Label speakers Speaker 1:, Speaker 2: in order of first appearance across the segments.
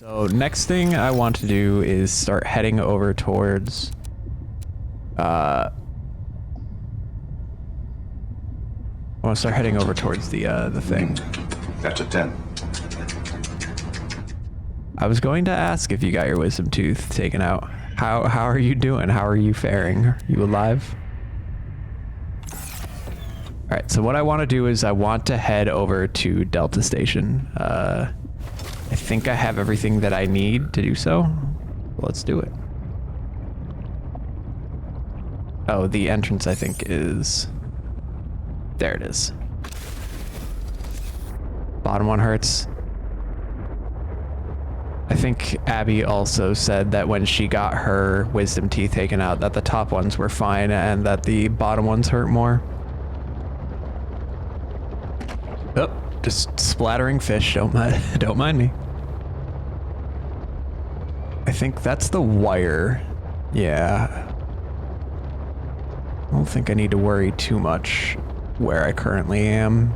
Speaker 1: So next thing I want to do is start heading over towards I want to start heading over towards the thing.
Speaker 2: That's a 10.
Speaker 1: I was going to ask if you got your wisdom tooth taken out. How are you doing? How are you faring? Are you alive? All right, so what I want to do is I want to head over to Delta Station. I think I have everything that I need to do so. Let's do it. Oh, the entrance I think is... There it is. Bottom one hurts. I think Abby also said that when she got her wisdom teeth taken out that the top ones were fine and that the bottom ones hurt more. Oh, just splattering fish. Don't mind me. I think that's the wire. Yeah. I don't think I need to worry too much where I currently am.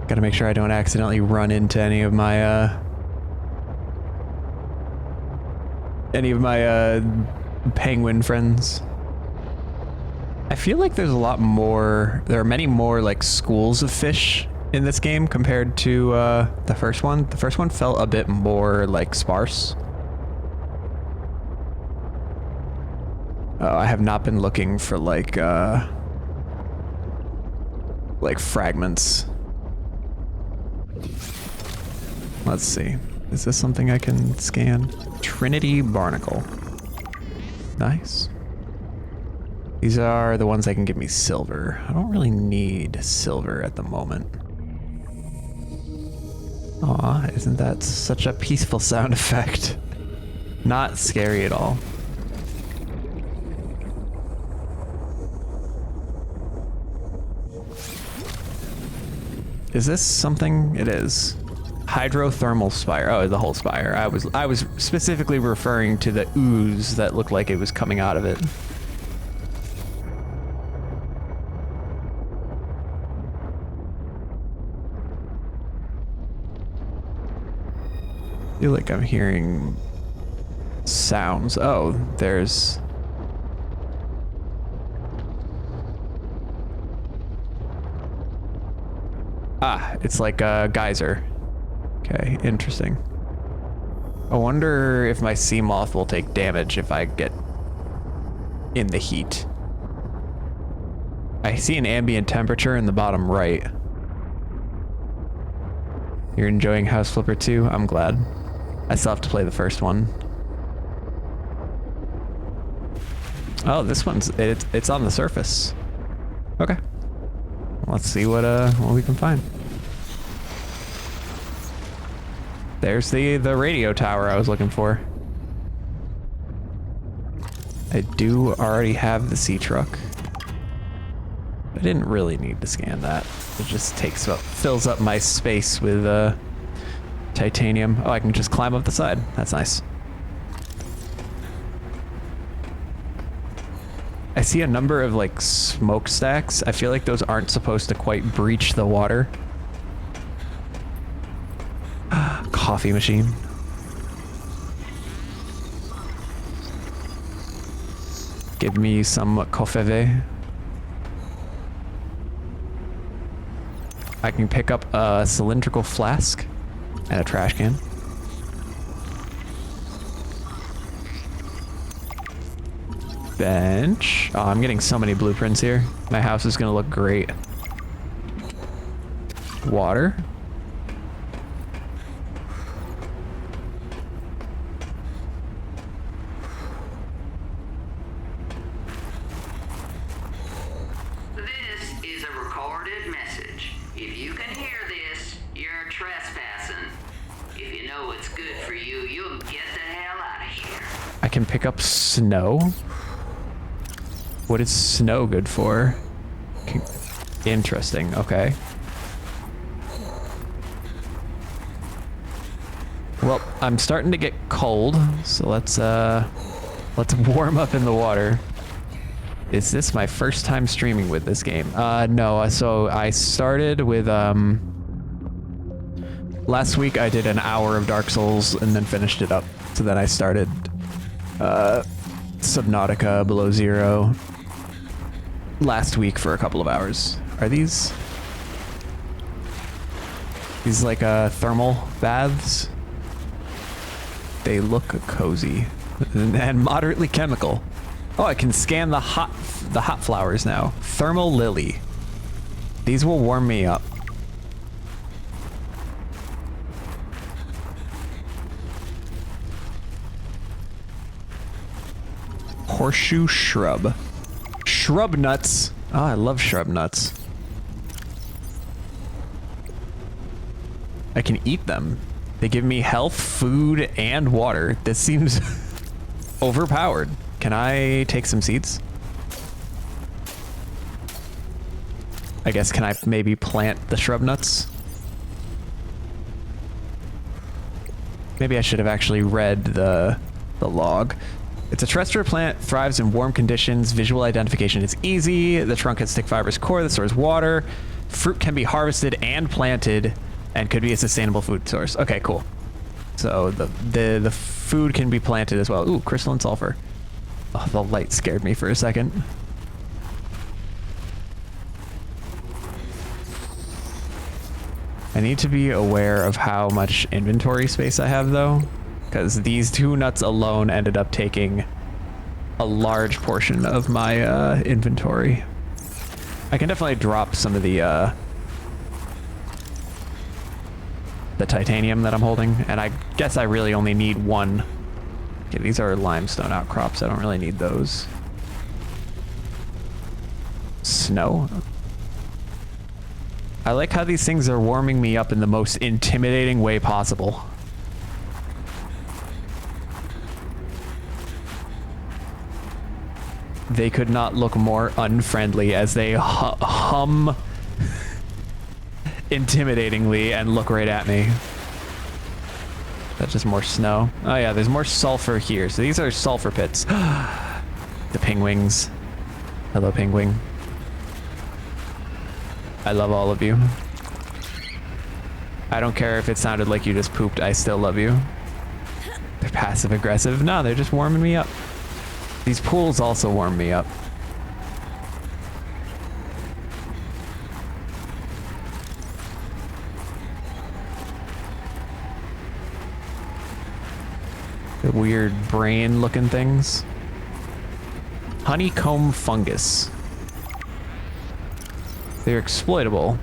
Speaker 1: Gotta make sure I don't accidentally run into any of my penguin friends. I feel like there's a lot more, there are many more like schools of fish in this game compared to the first one. The first one felt a bit more like sparse. I have not been looking for like fragments. Let's see. Is this something I can scan? Trinity Barnacle. Nice. These are the ones that can give me silver. I don't really need silver at the moment. Aw, isn't that such a peaceful sound effect? Not scary at all. Is this something? It is. Hydrothermal spire. Oh, the whole spire. I was specifically referring to the ooze that looked like it was coming out of it. I feel like I'm hearing sounds. Oh, there's... Ah, it's like a geyser. Okay, interesting. I wonder if my sea moth will take damage if I get in the heat. I see an ambient temperature in the bottom right. You're enjoying House Flipper 2? I'm glad. I still have to play the first one. Oh, this one's it's on the surface. Okay. Let's see what we can find. There's the radio tower I was looking for. I do already have the sea truck. I didn't really need to scan that. It just fills up my space with titanium. Oh, I can just climb up the side. That's nice. I see a number of like smokestacks. I feel like those aren't supposed to quite breach the water. Coffee machine. Give me some coffee. I can pick up a cylindrical flask and a trash can. Bench. Oh, I'm getting so many blueprints here. My house is gonna look great. Water.
Speaker 3: This is a recorded message. If you can hear this, you're trespassing. If you know what's good for you, you'll get the hell out of here.
Speaker 1: I can pick up snow. What is snow good for? Interesting, okay. Well, I'm starting to get cold, so let's warm up in the water. Is this my first time streaming with this game? No, so I started with Last week I did an hour of Dark Souls and then finished it up. So then I started Subnautica Below Zero last week for a couple of hours. Are these like thermal baths? They look cozy and moderately chemical. Oh, I can scan the hot flowers now. Thermal lily. These will warm me up. Horseshoe shrub. Shrub nuts. Oh, I love shrub nuts. I can eat them. They give me health, food, and water. This seems overpowered. Can I take some seeds? I guess, can I maybe plant the shrub nuts? Maybe I should have actually read the log. It's a terrestrial plant, thrives in warm conditions, visual identification is easy, the trunk has thick fibrous core that stores water, fruit can be harvested and planted, and could be a sustainable food source. Okay, cool. So the food can be planted as well. Ooh, crystalline sulfur. Oh, the light scared me for a second. I need to be aware of how much inventory space I have though, because these 2 nuts alone ended up taking a large portion of my inventory. I can definitely drop some of the titanium that I'm holding, and I guess I really only need 1. Okay, these are limestone outcrops. I don't really need those. Snow. I like how these things are warming me up in the most intimidating way possible. They could not look more unfriendly as they hum intimidatingly and look right at me. That's just more snow. Oh yeah, there's more sulfur here. So these are sulfur pits. The penguins. Hello, penguin. I love all of you. I don't care if it sounded like you just pooped, I still love you. They're passive aggressive. No, they're just warming me up. These pools also warm me up. The weird brain looking things. Honeycomb fungus. They're exploitable.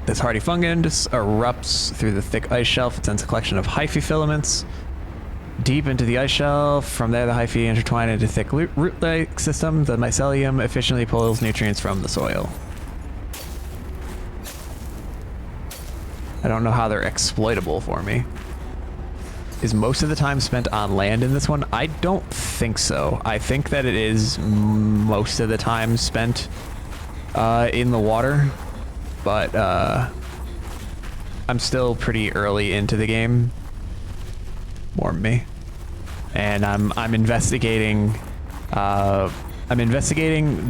Speaker 1: This hardy fungus erupts through the thick ice shelf. It sends a collection of hyphae filaments deep into the ice shelf. From there, the hyphae intertwine into thick root-like system. The mycelium efficiently pulls nutrients from the soil. I don't know how they're exploitable for me. Is most of the time spent on land in this one? I don't think so. I think that it is most of the time spent in the water, but I'm still pretty early into the game. Warm me. And I'm investigating the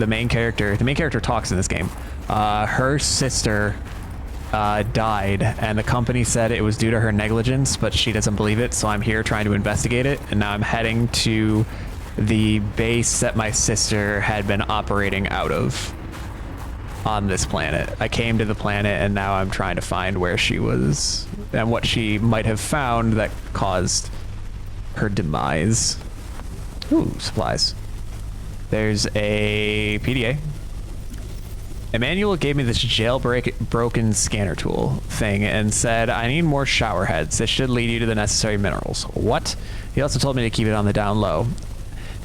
Speaker 1: main character. The main character talks in this game. Her sister died, and the company said it was due to her negligence, but she doesn't believe it, so I'm here trying to investigate it, and now I'm heading to the base that my sister had been operating out of on this planet. I came to the planet, and now I'm trying to find where she was and what she might have found that caused her demise. Ooh, supplies. There's a PDA. Emmanuel gave me this jailbroken scanner tool thing and said, I need more shower heads. This should lead you to the necessary minerals. What? He also told me to keep it on the down low.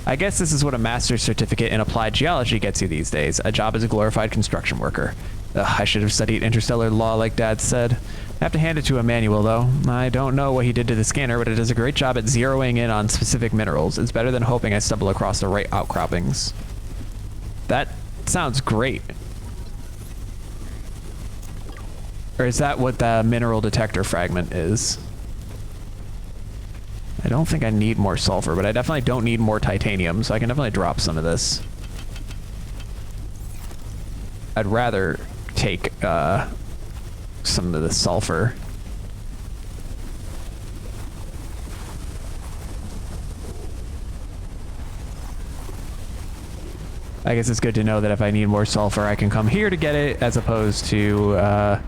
Speaker 1: I guess this is what a master's certificate in applied geology gets you these days. A job as a glorified construction worker. Ugh, I should have studied interstellar law like Dad said. I have to hand it to Emmanuel, though. I don't know what he did to the scanner, but it does a great job at zeroing in on specific minerals. It's better than hoping I stumble across the right outcroppings. That sounds great. Or is that what the mineral detector fragment is? I don't think I need more sulfur, but I definitely don't need more titanium, so I can definitely drop some of this. I'd rather take some of the sulfur. I guess it's good to know that if I need more sulfur, I can come here to get it, as opposed to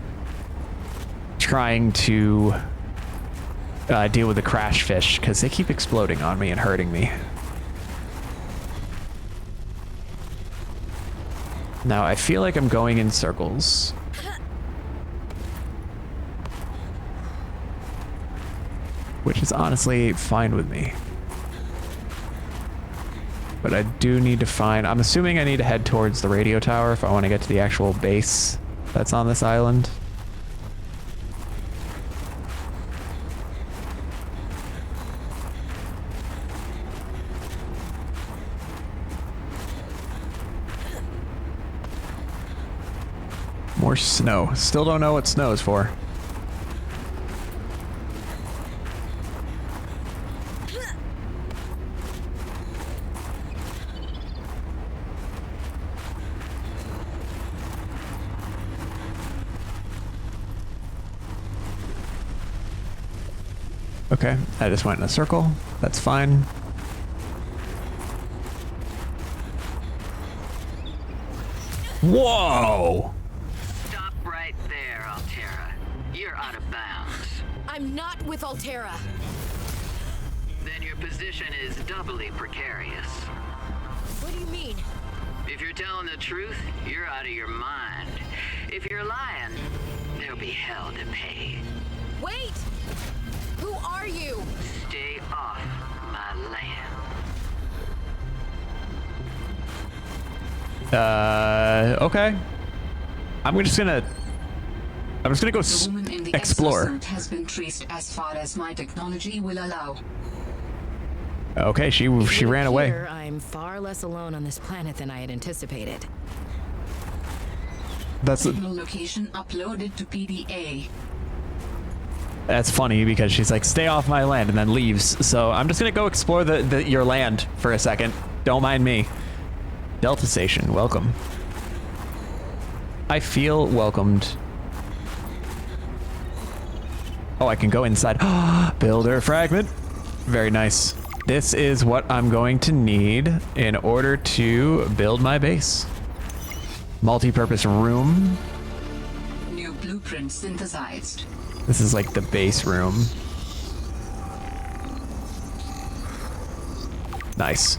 Speaker 1: trying to deal with the crash fish, because they keep exploding on me and hurting me. Now, I feel like I'm going in circles. Which is honestly fine with me. But I do need to find... I'm assuming I need to head towards the radio tower if I want to get to the actual base that's on this island. More snow. Still don't know what snow is for. Okay, I just went in a circle. That's fine. Whoa!
Speaker 3: Stop right there, Alterra. You're out of bounds.
Speaker 2: I'm not with Alterra.
Speaker 3: Then your position is doubly precarious.
Speaker 2: What do you mean?
Speaker 3: If you're telling the truth, you're out of your mind. If you're lying, there'll be hell to pay.
Speaker 2: Wait! Who are you?
Speaker 3: Stay off my land.
Speaker 1: Okay. I'm just gonna go
Speaker 4: The woman in the
Speaker 1: explore.
Speaker 4: exosuit has been traced as far as my technology will allow.
Speaker 1: Okay, she ran away.
Speaker 2: Here, I'm far less alone on this planet than I had anticipated.
Speaker 4: Signal location uploaded to PDA.
Speaker 1: That's funny because she's like, stay off my land, and then leaves. So I'm just gonna go explore your land for a second. Don't mind me. Delta Station, welcome. I feel welcomed. Oh, I can go inside. Builder fragment. Very nice. This is what I'm going to need in order to build my base. Multi-purpose room.
Speaker 4: New blueprint synthesized.
Speaker 1: This is like the base room. Nice.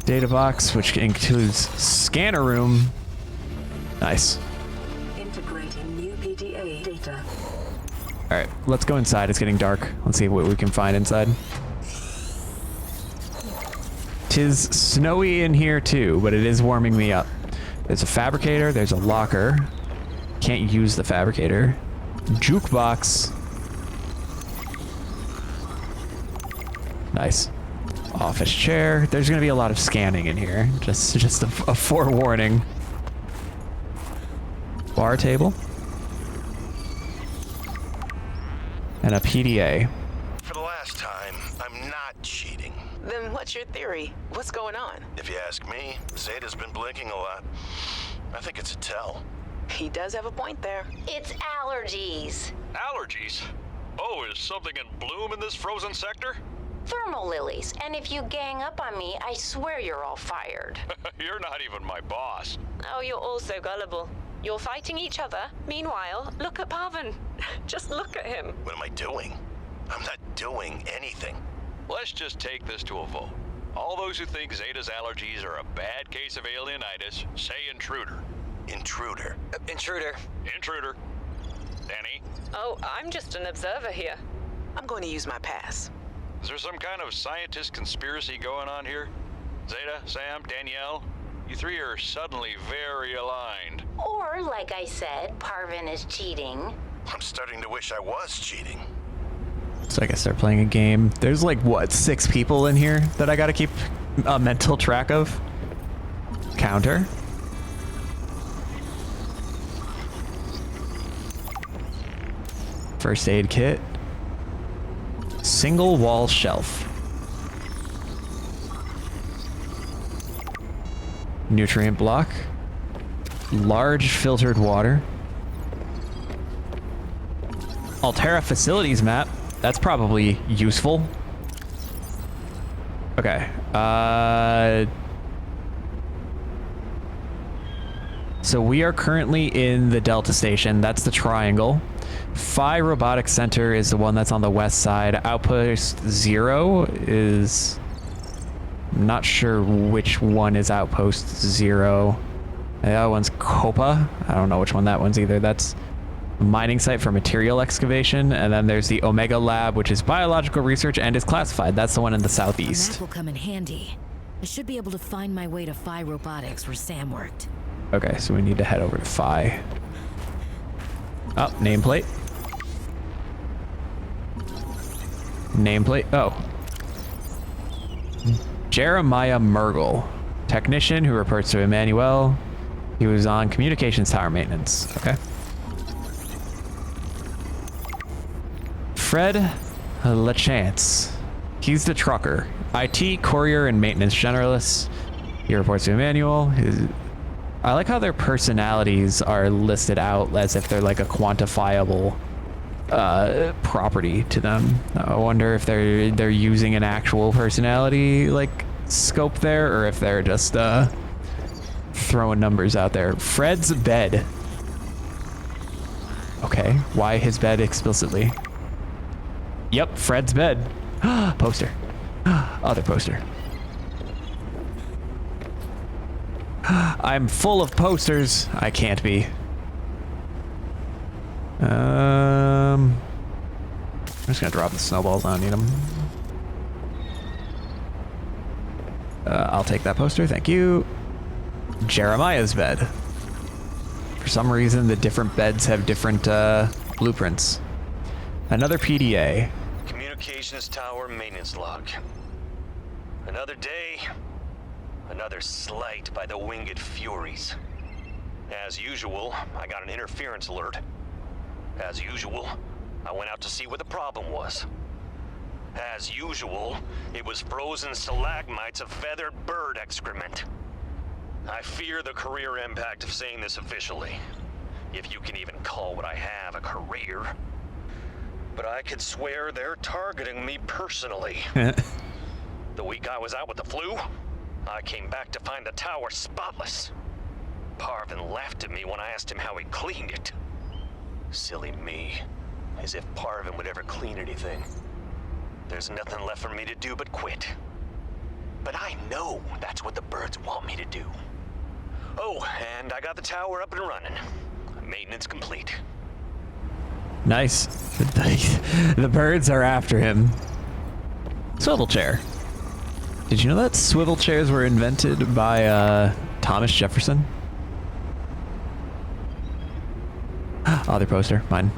Speaker 1: Data box, which includes scanner room. Nice.
Speaker 4: Integrating new PDA data.
Speaker 1: All right, let's go inside. It's getting dark. Let's see what we can find inside. Tis snowy in here too, but it is warming me up. There's a fabricator. There's a locker. Can't use the fabricator. Jukebox. Nice. Office chair. There's gonna be a lot of scanning in here. Just a forewarning. Bar table. And a PDA.
Speaker 5: For the last time, I'm not cheating.
Speaker 6: Then what's your theory? What's going on?
Speaker 5: If you ask me, Zeta's been blinking a lot. I think it's a tell.
Speaker 6: He does have a point there.
Speaker 7: It's allergies.
Speaker 8: Allergies? Oh, is something in bloom in this frozen sector?
Speaker 7: Thermal lilies. And if you gang up on me, I swear you're all fired.
Speaker 8: You're not even my boss.
Speaker 9: Oh, you're all so gullible. You're fighting each other. Meanwhile, look at Pavan. Just look at him.
Speaker 5: What am I doing? I'm not doing anything.
Speaker 8: Let's just take this to a vote. All those who think Zeta's allergies are a bad case of alienitis, say intruder.
Speaker 5: Intruder.
Speaker 6: Intruder.
Speaker 8: Intruder. Danny,
Speaker 9: Oh, I'm just an observer here.
Speaker 6: I'm going to use my pass.
Speaker 8: is there some kind of scientist conspiracy going on here? Zeta, Sam, Danielle, you three are suddenly very aligned.
Speaker 7: Or, like I said, Parvin is cheating.
Speaker 5: I'm starting to wish I was cheating.
Speaker 1: So I guess they're playing a game. There's like, what, 6 people in here that I gotta keep a mental track of? Counter. First aid kit. Single wall shelf. Nutrient block. Large filtered water. Alterra facilities map. That's probably useful. Okay. So we are currently in the Delta Station. That's the triangle. Phi Robotics Center is the one that's on the west side. Outpost 0 is... I'm not sure which one is Outpost 0. The other one's Copa. I don't know which one that one's either. That's a mining site for material excavation. And then there's the Omega Lab, which is biological research and is classified. That's the one in the
Speaker 2: A
Speaker 1: southeast.
Speaker 2: map will come in handy. I should be able to find my way to Phi Robotics where Sam worked.
Speaker 1: Okay, so we need to head over to Phi. Oh, nameplate. Nameplate. Oh. Jeremiah Mergel, technician who reports to Emmanuel. He was on communications tower maintenance. Okay. Fred LaChance. He's the trucker. IT, courier, and maintenance generalist. He reports to Emmanuel. I like how their personalities are listed out as if they're like a quantifiable property to them. I wonder if they're using an actual personality like scope there, or if they're just throwing numbers out there. Fred's bed. Okay, why his bed explicitly? Yep, Fred's bed. Poster. Other poster. I'm full of posters. I can't be. I'm just gonna drop the snowballs. I don't need them. I'll take that poster. Thank you. Jeremiah's bed. For some reason, the different beds have different blueprints. Another PDA.
Speaker 5: Communications tower maintenance log. Another day, another slight by the winged furies. As usual, I got an interference alert. As usual, I went out to see what the problem was. As usual, it was frozen stalagmites of feathered bird excrement. I fear the career impact of saying this officially, if you can even call what I have a career. But I could swear they're targeting me personally. The week I was out with the flu, I came back to find the tower spotless. Parvin laughed at me when I asked him how he cleaned it. Silly me. As if Parvin would ever clean anything. There's nothing left for me to do but quit. But I know that's what the birds want me to do. Oh, and I got the tower up and running. Maintenance complete.
Speaker 1: Nice. The birds are after him. Swivel chair. Did you know that swivel chairs were invented by Thomas Jefferson? Other poster, mine.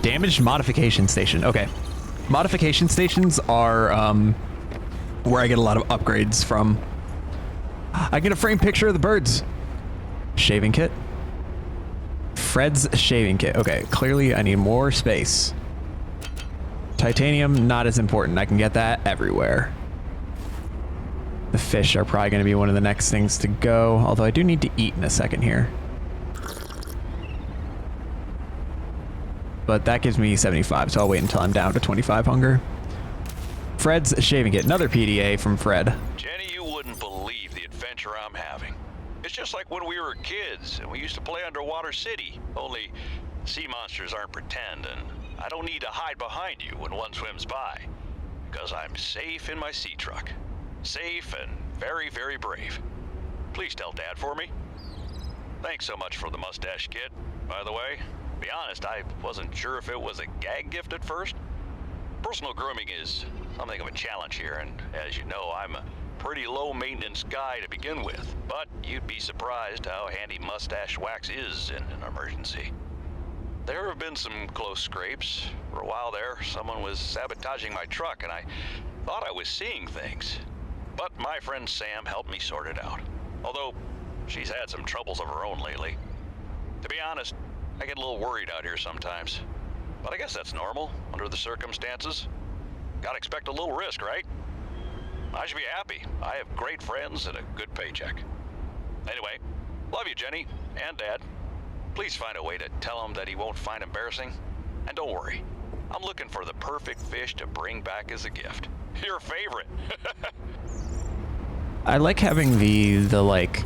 Speaker 1: Damaged modification station. Okay. Modification stations are where I get a lot of upgrades from. I get a framed picture of the birds. Shaving kit. Fred's shaving kit. Okay, clearly I need more space. Titanium, not as important. I can get that everywhere. The fish are probably going to be one of the next things to go, although I do need to eat in a second here. But that gives me 75, so I'll wait until I'm down to 25 hunger. Fred's shaving kit. Another PDA from Fred.
Speaker 8: Jenny, you wouldn't believe the adventure I'm having. It's just like when we were kids and we used to play Underwater City, only sea monsters aren't pretend, and I don't need to hide behind you when one swims by, because I'm safe in my sea truck. Safe and very, very brave. Please tell Dad for me. Thanks so much for the mustache kit, by the way. To be honest, I wasn't sure if it was a gag gift at first. Personal grooming is something of a challenge here, and as you know, I'm a pretty low maintenance guy to begin with, but you'd be surprised how handy mustache wax is in an emergency. There have been some close scrapes. For a while there, someone was sabotaging my truck, and I thought I was seeing things. But my friend Sam helped me sort it out. Although, she's had some troubles of her own lately. To be honest, I get a little worried out here sometimes. But I guess that's normal, under the circumstances. Gotta expect a little risk, right? I should be happy. I have great friends and a good paycheck. Anyway, love you, Jenny, and Dad. Please find a way to tell him that he won't find embarrassing. And don't worry, I'm looking for the perfect fish to bring back as a gift. Your favorite.
Speaker 1: I like having the like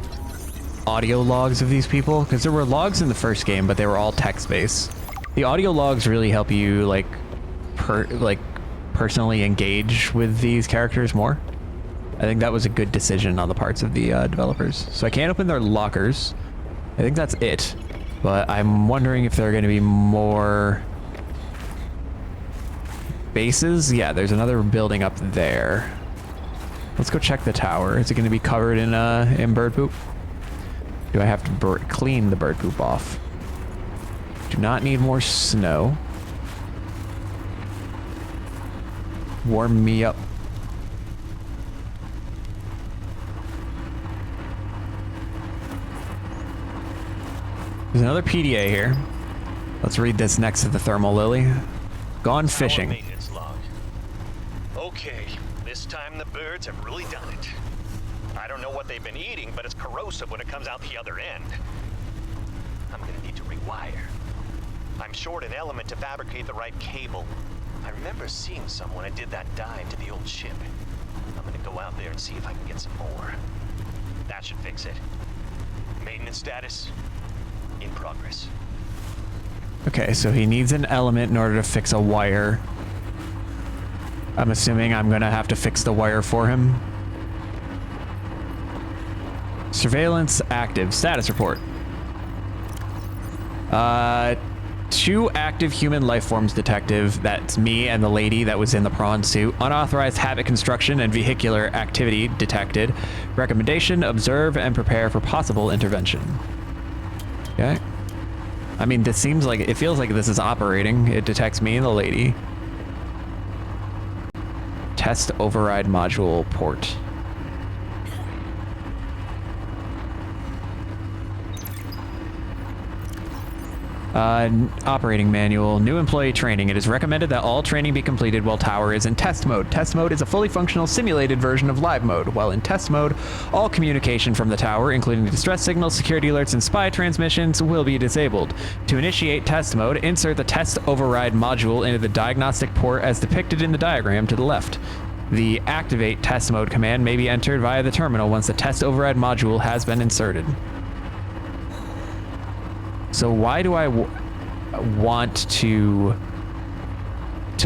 Speaker 1: audio logs of these people, because there were logs in the first game, but they were all text-based. The audio logs really help you like personally engage with these characters more. I think that was a good decision on the parts of the developers. So I can't open their lockers. I think that's it. But I'm wondering if there are going to be more bases. Yeah, there's another building up there. Let's go check the tower. Is it going to be covered in bird poop? Do I have to clean the bird poop off? Do not need more snow. Warm me up. There's another PDA here. Let's read this next to the thermal lily. Gone fishing.
Speaker 5: Maintenance log. Okay, this time the birds have really done it. I don't know what they've been eating, but it's corrosive when it comes out the other end. I'm gonna need to rewire. I'm short an element to fabricate the right cable. I remember seeing some when I did that dive to the old ship. I'm gonna go out there and see if I can get some more. That should fix it. Maintenance status in progress.
Speaker 1: Okay, so he needs an element in order to fix a wire. I'm assuming I'm gonna have to fix the wire for him. Surveillance active. Status report. 2 active human life forms detective. That's me and the lady that was in the prawn suit. Unauthorized habit construction and vehicular activity detected. Recommendation: observe and prepare for possible intervention. Okay. I mean, this seems like, it feels like this is operating. It detects me and the lady. Test override module port. Operating manual, new employee training. It is recommended that all training be completed while tower is in test mode. Test mode is a fully functional simulated version of live mode. While in test mode, all communication from the tower, including distress signals, security alerts, and spy transmissions, will be disabled. To initiate test mode, insert the test override module into the diagnostic port as depicted in the diagram to the left. The activate test mode command may be entered via the terminal once the test override module has been inserted. So why do I want to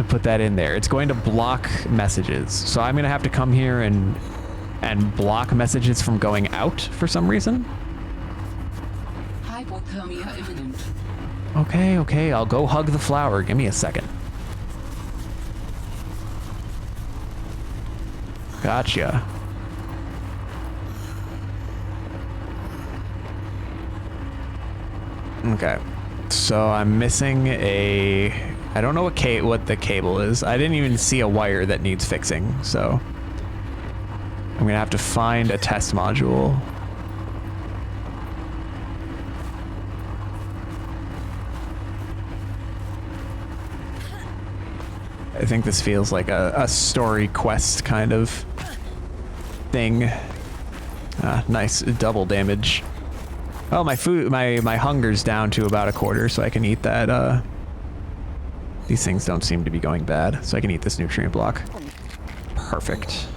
Speaker 1: put that in there? It's going to block messages. So I'm going to have to come here and block messages from going out for some reason?
Speaker 4: Hypothermia imminent.
Speaker 1: Okay, I'll go hug the flower. Give me a second. Gotcha. Okay, so I'm missing a... I don't know what the cable is. I didn't even see a wire that needs fixing, so... I'm gonna have to find a test module. I think this feels like a story quest kind of thing. Ah, nice double damage. Oh, my food, my hunger's down to about 1/4, so I can eat that. These things don't seem to be going bad, so I can eat this nutrient block. Perfect.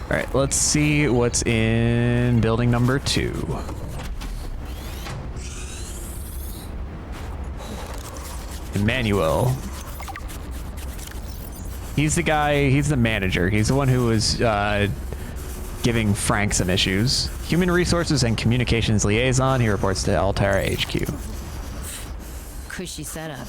Speaker 1: All right, let's see what's in building number 2. Emmanuel. He's the guy, he's the manager. He's the one who was giving Frank some issues. Human Resources and Communications Liaison. He reports to Alterra HQ.
Speaker 2: Cushy setup.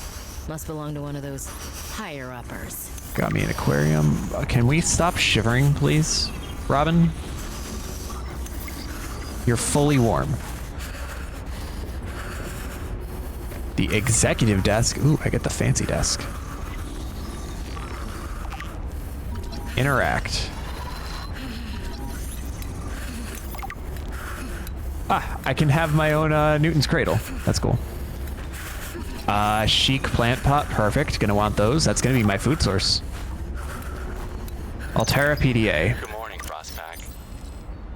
Speaker 2: Must belong to one of those higher-uppers.
Speaker 1: Got me an aquarium. Can we stop shivering, please? Robin? You're fully warm. The executive desk. Ooh, I get the fancy desk. Interact. Ah, I can have my own Newton's Cradle. That's cool. Chic plant pot. Perfect. Gonna want those. That's gonna be my food source. Alterra PDA.
Speaker 10: Good morning, Frostpack.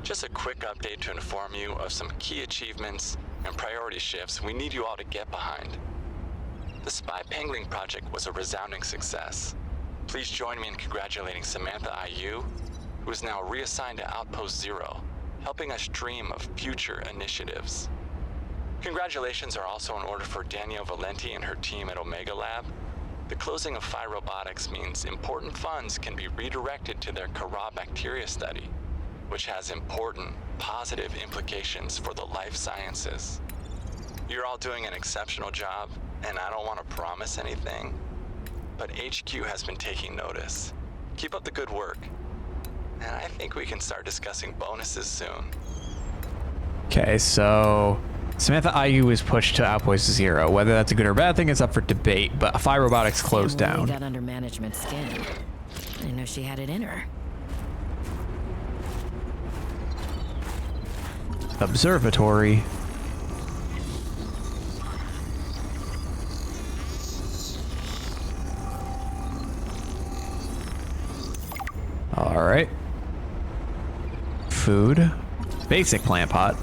Speaker 10: Just a quick update to inform you of some key achievements and priority shifts we need you all to get behind. The Spy Pangling project was a resounding success. Please join me in congratulating Samantha IU, who is now reassigned to Outpost Zero, helping us dream of future initiatives. Congratulations are also in order for Danielle Valenti and her team at Omega Lab. The closing of Phi Robotics means important funds can be redirected to their Kharaa bacteria study, which has important, positive implications for the life sciences. You're all doing an exceptional job, and I don't want to promise anything, but HQ has been taking notice. Keep up the good work, and I think we can start discussing bonuses soon.
Speaker 1: Okay, so Samantha IU was pushed to Outpost Zero. Whether that's a good or bad thing is up for debate, but Phi Robotics closed down.
Speaker 2: Got under management skin. I didn't know she had it in her.
Speaker 1: Observatory. All right. Food. Basic plant pot.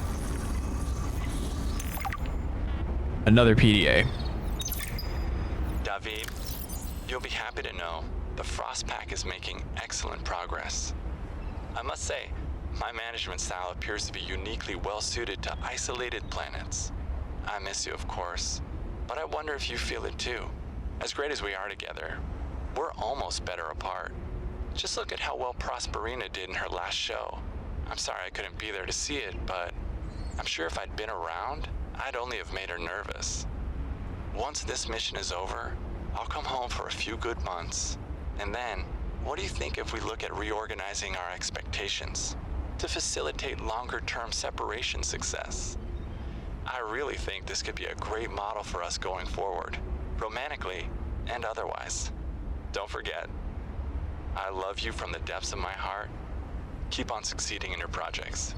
Speaker 1: Another PDA.
Speaker 10: David, you'll be happy to know the Frost Pack is making excellent progress. I must say, my management style appears to be uniquely well suited to isolated planets. I miss you, of course, but I wonder if you feel it too. As great as we are together, we're almost better apart. Just look at how well Prosperina did in her last show. I'm sorry I couldn't be there to see it, but I'm sure if I'd been around, I'd only have made her nervous. Once this mission is over, I'll come home for a few good months. And then, what do you think if we look at reorganizing our expectations to facilitate longer-term separation success? I really think this could be a great model for us going forward, romantically and otherwise. Don't forget, I love you from the depths of my heart. Keep on succeeding in your projects.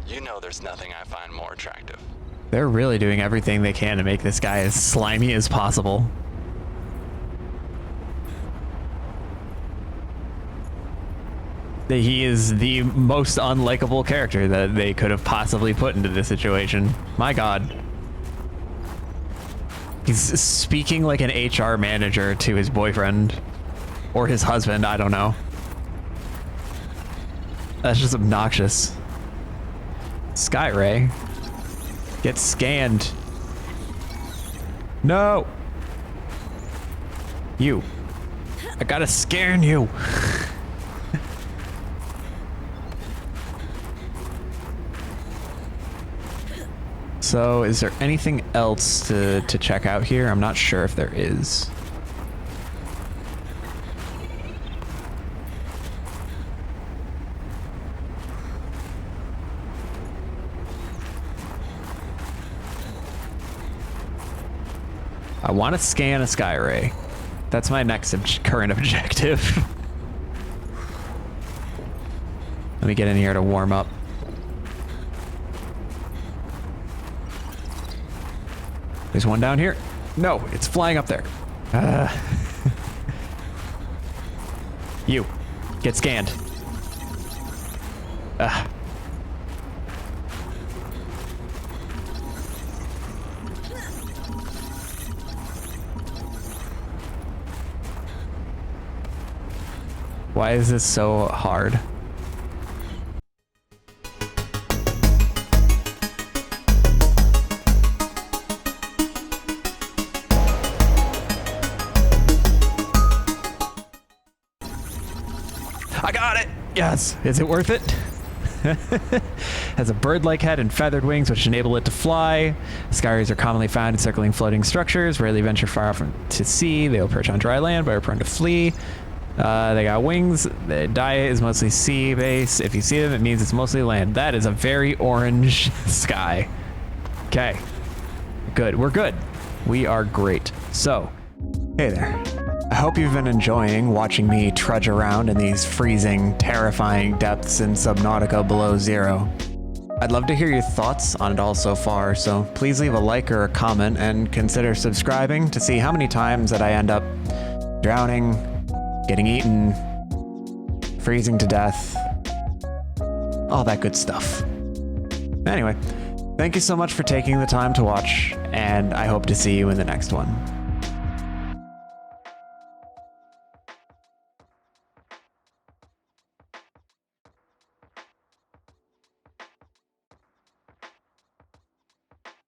Speaker 10: You know there's nothing I find more attractive.
Speaker 1: They're really doing everything they can to make this guy as slimy as possible. He is the most unlikable character that they could have possibly put into this situation. My God. He's speaking like an HR manager to his boyfriend. Or his husband, I don't know. That's just obnoxious. Skyray. Get scanned. No. You. I gotta scan you. So, is there anything else to check out here? I'm not sure if there is. I want to scan a Skyray. That's my next current objective. Let me get in here to warm up. There's one down here. No, it's flying up there. You, get scanned. Why is this so hard? I got it! Yes. Is it worth it? Has a bird-like head and feathered wings which enable it to fly. Skyrays are commonly found in circling floating structures, rarely venture far off to sea. They will perch on dry land but are prone to flee. They got wings. The diet is mostly sea-based. If you see them, it means it's mostly land. That is a very orange sky. Okay. Good. We're good. We are great. So, hey there. I hope you've been enjoying watching me trudge around in these freezing, terrifying depths in Subnautica below zero. I'd love to hear your thoughts on it all so far, so please leave a like or a comment and consider subscribing to see how many times that I end up drowning, getting eaten, freezing to death, all that good stuff. Anyway, thank you so much for taking the time to watch, and I hope to see you in the next one.